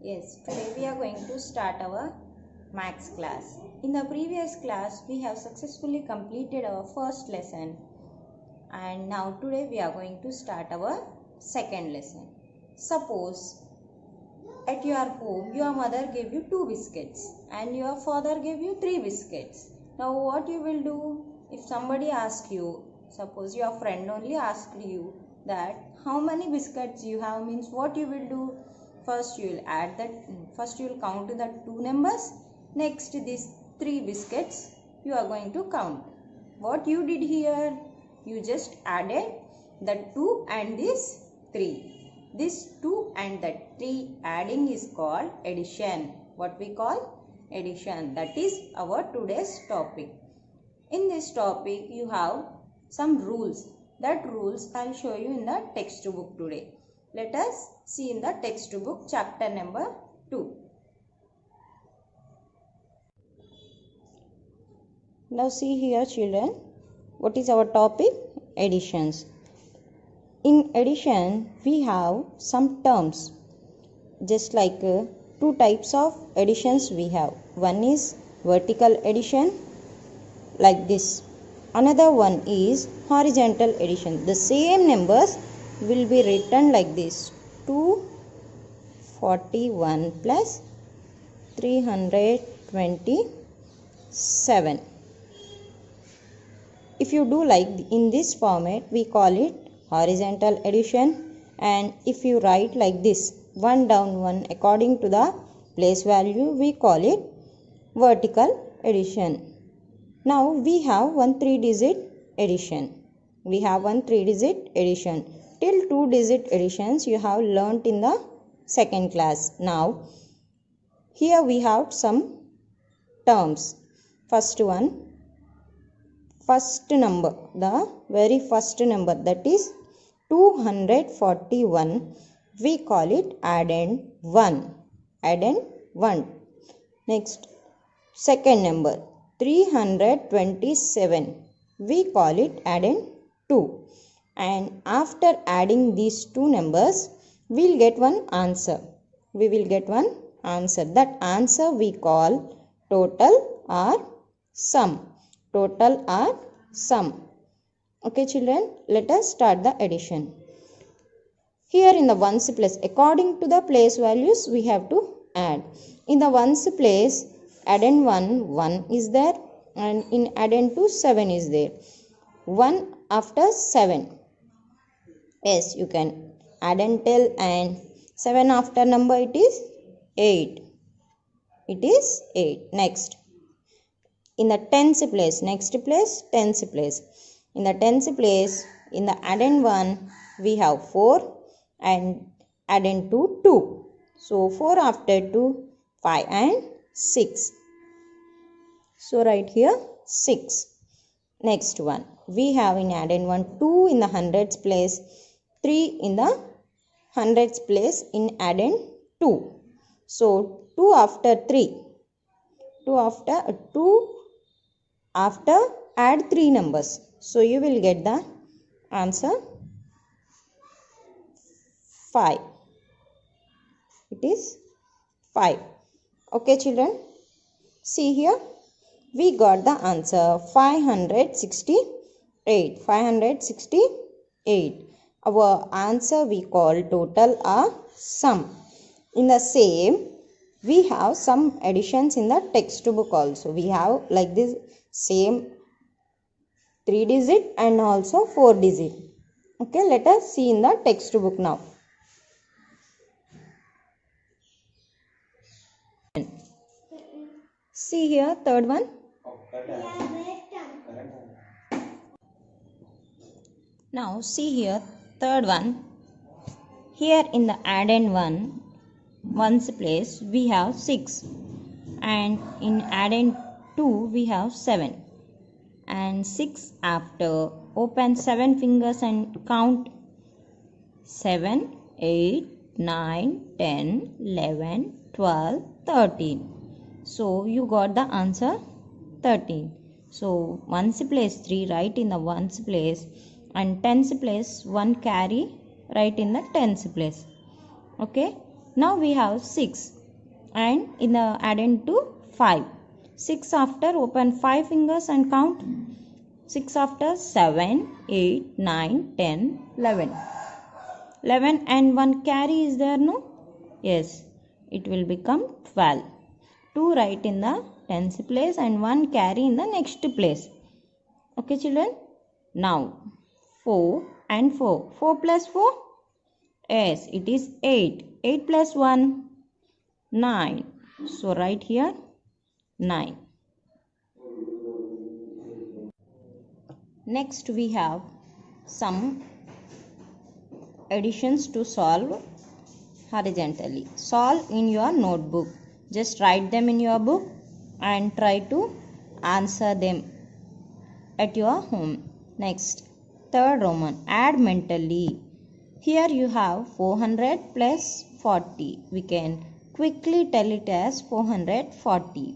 Yes, today we are going to start our maths class. In the previous class, we have successfully completed our first lesson, and now today we are going to start our second lesson. Suppose at your home your mother gave you 2 biscuits and your father gave you 3 biscuits. Now what you will do if somebody asks you, suppose your friend only asked you that how many biscuits you have, means what you will do? First you will count the 2 numbers. Next these 3 biscuits you are going to count. What you did here? You just added the 2 and this 3. This 2 and that 3 adding is called addition. What we call? Addition. That is our today's topic. In this topic you have some rules. That rules I will show you in the textbook today. Let us see in the textbook chapter number 2. Now see here children, what is our topic? Additions. In addition we have some terms, just like 2 types of additions we have. One is vertical addition like this. Another one is horizontal addition. The same numbers will be written like this: 241 plus 327. If you do like in this format, we call it horizontal addition, and if you write like this, 1 down 1 according to the place value, we call it vertical addition. Now we have one 3-digit addition. We have one 3-digit addition. Till 2-digit additions you have learnt in the second class. Now here we have some terms. First one, first number, the very first number, that is 241. We call it addend 1. Addend 1. Next, second number 327. We call it addend 2. And after adding these 2 numbers, we will get one answer. We will get one answer. That answer we call total or sum. Total or sum. Okay children, let us start the addition. Here in the ones place, according to the place values we have to add. In the ones place, addend 1 is there, and in addend 2 7 is there. 1 after 7. Yes, you can add and tell, and 7 after number it is 8. It is 8. Next, in the tens place, next place, tens place. In the tens place, in the addend 1 we have 4 and addend 2 2. So 4 after 2 5 and 6. So write here 6. Next one, we have in addend 1 2 in the hundreds place, 3 in the hundreds place in addend 2. So 2 after 3. 2 after add 3 numbers. So you will get the answer 5. It is 5. Okay children, see here, we got the answer 568. 568. Our answer we call total or sum. In the same, we have some additions in the textbook also. We have like this same 3-digit and also 4-digit. Okay, let us see in the textbook now. See here, third one. Now see here, third one. Here in the addend 1, ones place we have 6, and in addend 2 we have 7, and 6 after, open 7 fingers and count 7, 8, 9, 10, 11, 12, 13. So you got the answer 13. So ones place 3 write in the ones place, and tens place 1 carry write in the tens place. Okay, now we have 6. and in the addend to 5. 6 after, open 5 fingers and count. 6 after, 7, 8, 9, 10, 11. 11 and 1 carry is there, no? Yes, it will become 12. 2 write in the tens place and 1 carry in the next place. Okay children? Now 4 and 4. 4 plus 4? Yes, it is 8. 8 plus 1? 9. So write here 9. Next we have some additions to solve horizontally. Solve in your notebook. Just write them in your book and try to answer them at your home. Next, third Roman, add mentally. Here you have 400 plus 40. We can quickly tell it as 440.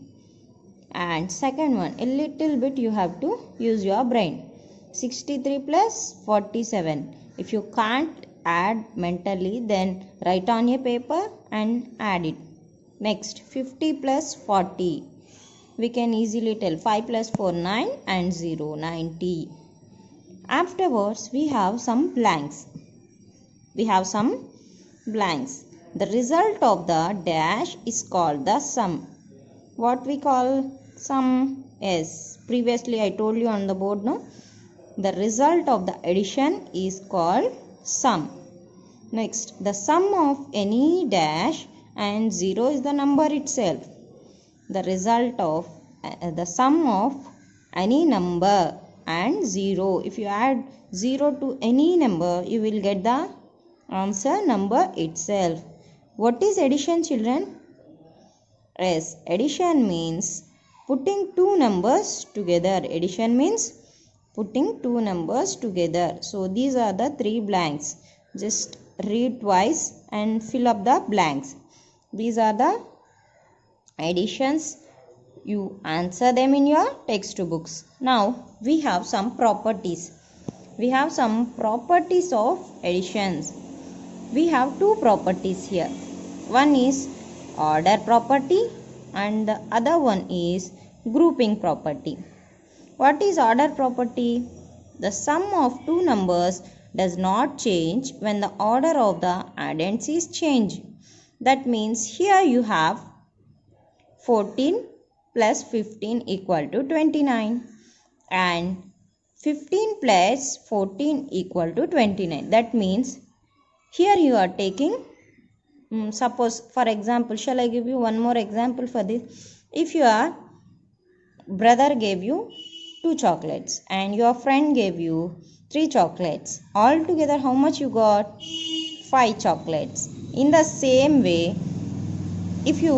And second one, a little bit you have to use your brain. 63 plus 47. If you can't add mentally, then write on a paper and add it. Next, 50 plus 40. We can easily tell 5 plus 4, 9 and 0, 90. Afterwards, we have some blanks. The result of the dash is called the sum. What we call sum? Yes, previously I told you on the board, no? The result of the addition is called sum. Next, the sum of any dash and 0 is the number itself. The result of the sum of any number and 0. If you add 0 to any number, you will get the answer number itself. What is addition, children? Yes, addition means putting two numbers together. Addition means putting two numbers together. So these are the three blanks. Just read twice and fill up the blanks. These are the additions. You answer them in your textbooks. Now we have some properties. We have some properties of additions. We have two properties here. One is order property and the other one is grouping property. What is order property? The sum of two numbers does not change when the order of the addends is changed. That means here you have 14 plus 15 equal to 29 and 15 plus 14 equal to 29. That means here you are taking, suppose for example, shall I give you one more example for this? If your brother gave you 2 chocolates and your friend gave you 3 chocolates, all together how much you got? 5 chocolates. In the same way, if you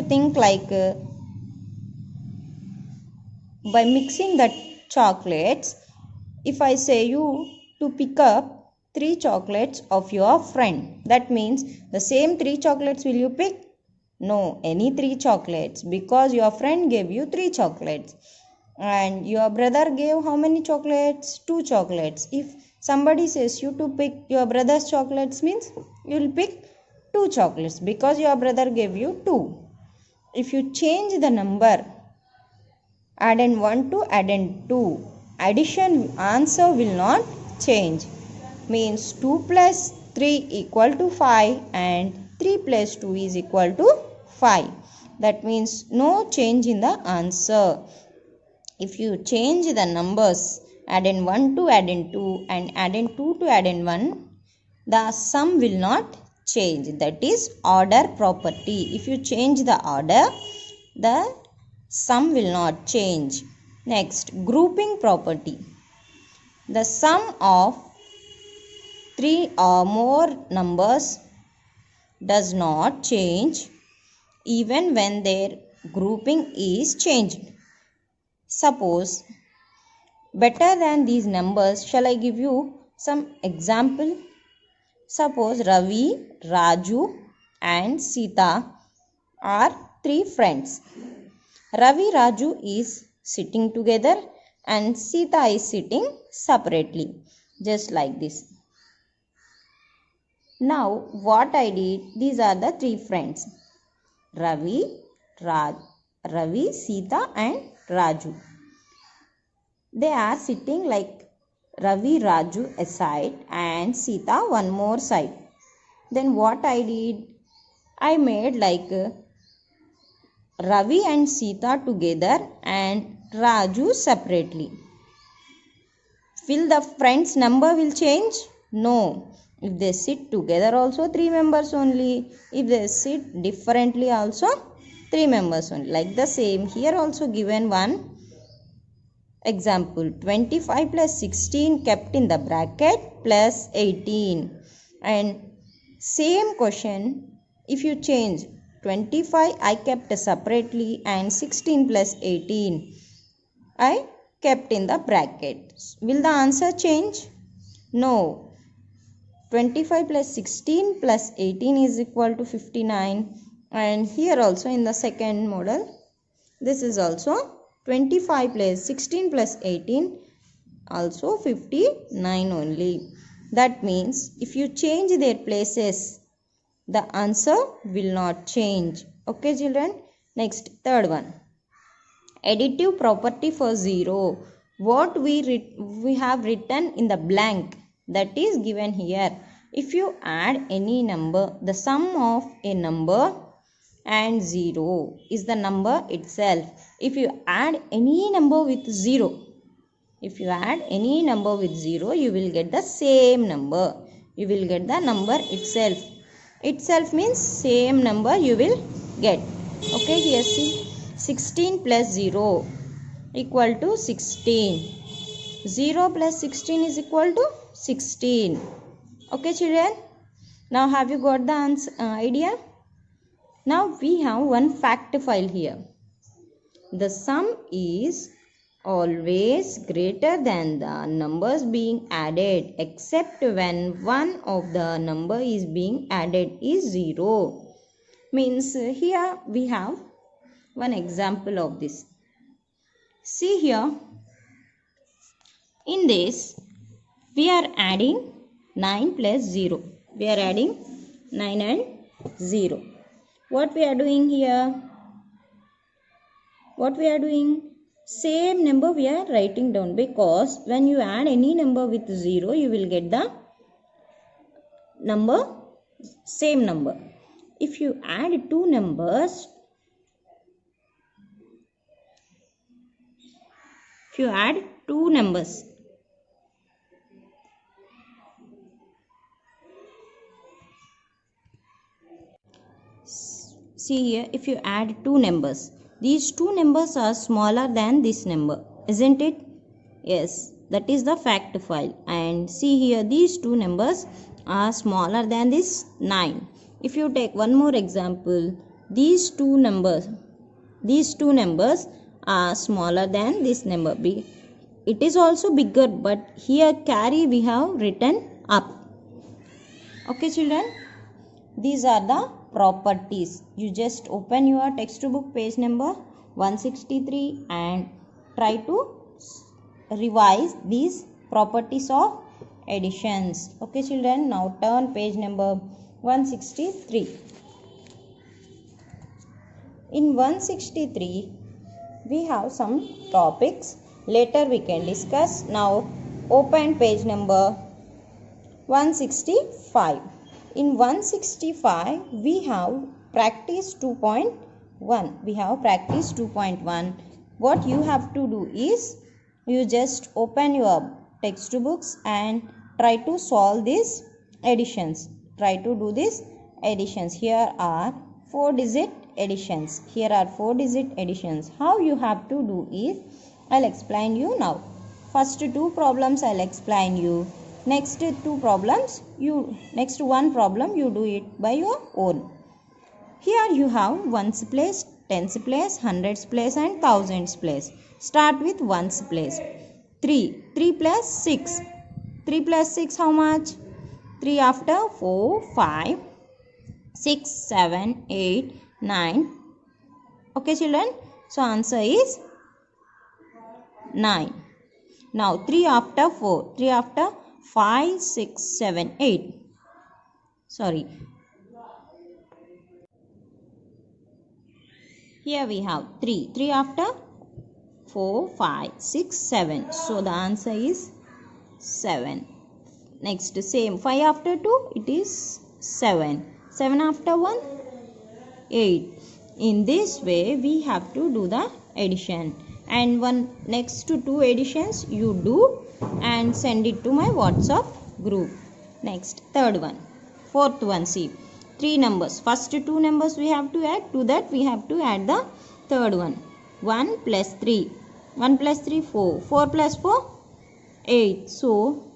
think like by mixing the chocolates, if I say you to pick up 3 chocolates of your friend, that means the same 3 chocolates will you pick? No, any 3 chocolates, because your friend gave you 3 chocolates and your brother gave how many chocolates? 2 chocolates. If somebody says you to pick your brother's chocolates, means you will pick 2 chocolates because your brother gave you 2. If you change the number addend 1 to addend 2, addition answer will not change. Means 2 plus 3 equal to 5 and 3 plus 2 is equal to 5. That means no change in the answer. If you change the numbers addend 1 to addend 2 and addend 2 to addend 1, the sum will not change. That is order property. If you change the order, the sum will not change. Next, grouping property. The sum of 3 or more numbers does not change even when their grouping is changed. Suppose better than these numbers, shall I give you some example? Suppose Ravi, Raju and Sita are 3 friends. Ravi, Raju is sitting together and Sita is sitting separately, just like this. Now what I did, these are the three friends, Ravi, Sita and Raju. They are sitting like Ravi, Raju aside and Sita one more side. Then what I did, I made like Ravi and Sita together and Raju separately. Will the friends number will change? No. If they sit together also 3 members only. If they sit differently also 3 members only. Like the same here also given one example. 25 plus 16 kept in the bracket plus 18. And same question, if you change 25 I kept separately and 16 plus 18 I kept in the brackets. Will the answer change? No. 25 plus 16 plus 18 is equal to 59. And here also in the second model, this is also 25 plus 16 plus 18 also 59 only. That means if you change their places, the answer will not change. Okay children. Next, third one. Additive property for 0. What we have written in the blank, that is given here. If you add any number, the sum of a number and 0 is the number itself. If you add any number with 0, you will get the same number. You will get the number itself. Itself means same number you will get. Okay, here see. 16 plus 0 equal to 16. 0 plus 16 is equal to 16. Okay children. Now have you got the answer, idea? Now we have one fact file here. The sum is always greater than the numbers being added except when one of the number is being added is 0. Means here we have one example of this. See here, in this we are adding 9 plus 0. We are adding 9 and 0. What we are doing here? Same number we are writing down, because when you add any number with 0, you will get the number, same number. If you add two numbers, see here, if you add two numbers, these two numbers are smaller than this number, isn't it? Yes, that is the fact file. And see here, these two numbers are smaller than this 9. If you take one more example, these two numbers are smaller than this number. It is also bigger, but here carry we have written up. Okay children, these are the properties. You just open your textbook page number 163 and try to revise these properties of additions. Okay children, now turn page number 163. In 163 we have some topics, later we can discuss. Now open page number 165. In 165 we have practice 2.1. What you have to do is, you just open your textbooks and try to solve these additions. Here are 4-digit additions. How you have to do is, I'll explain you now. First two problems I'll explain you. Next one problem you do it by your own. Here you have ones place, tens place, hundreds place and thousands place. Start with ones place. 3 plus 6. 3 plus 6 how much? 3 after 4, 5, 6, 7, 8, 9. Okay children. So answer is 9. Now 3 after 4. 3 after 5, 6, 7, 8. Sorry. Here we have 3. 3 after 4, 5, 6, 7. So the answer is 7. Next, same. 5 after 2, it is 7. 7 after 1, 8. In this way, we have to do the addition. And one next to 2 additions you do and send it to my WhatsApp group. Next, third one. Fourth one, see. 3 numbers. First 2 numbers we have to add. To that we have to add the third one. 1 plus 3. 1 plus 3, 4. 4 plus 4, 8. So,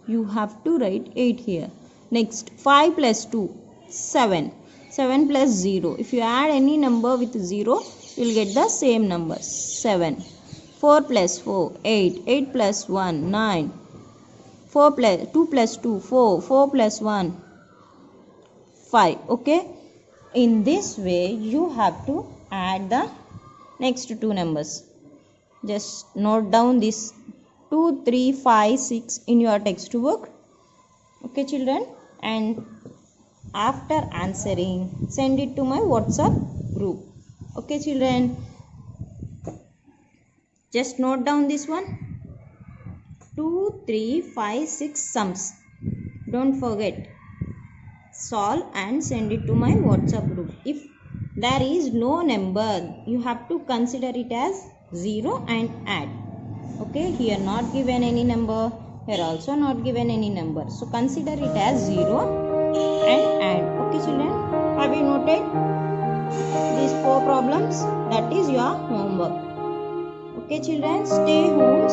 you have to write 8 here. Next, 5 plus 2, 7. 7 plus 0. If you add any number with 0, you will get the same number. 7. 4 plus 4, 8. 8 plus 1, 9. 2 plus 2, 4. 4 plus 1, 5. Okay. In this way, you have to add the next 2 numbers. Just note down this 2, 3, 5, 6 in your textbook. Okay, children. And after answering, send it to my WhatsApp group. Okay, children. Just note down this one. 2, 3, 5, 6 sums. Don't forget. Solve and send it to my WhatsApp group. If there is no number, you have to consider it as 0 and add. Okay, here not given any number, here also not given any number. So consider it as 0 and add. Okay, children, have you noted these 4 problems? That is your homework. Okay, children, stay home,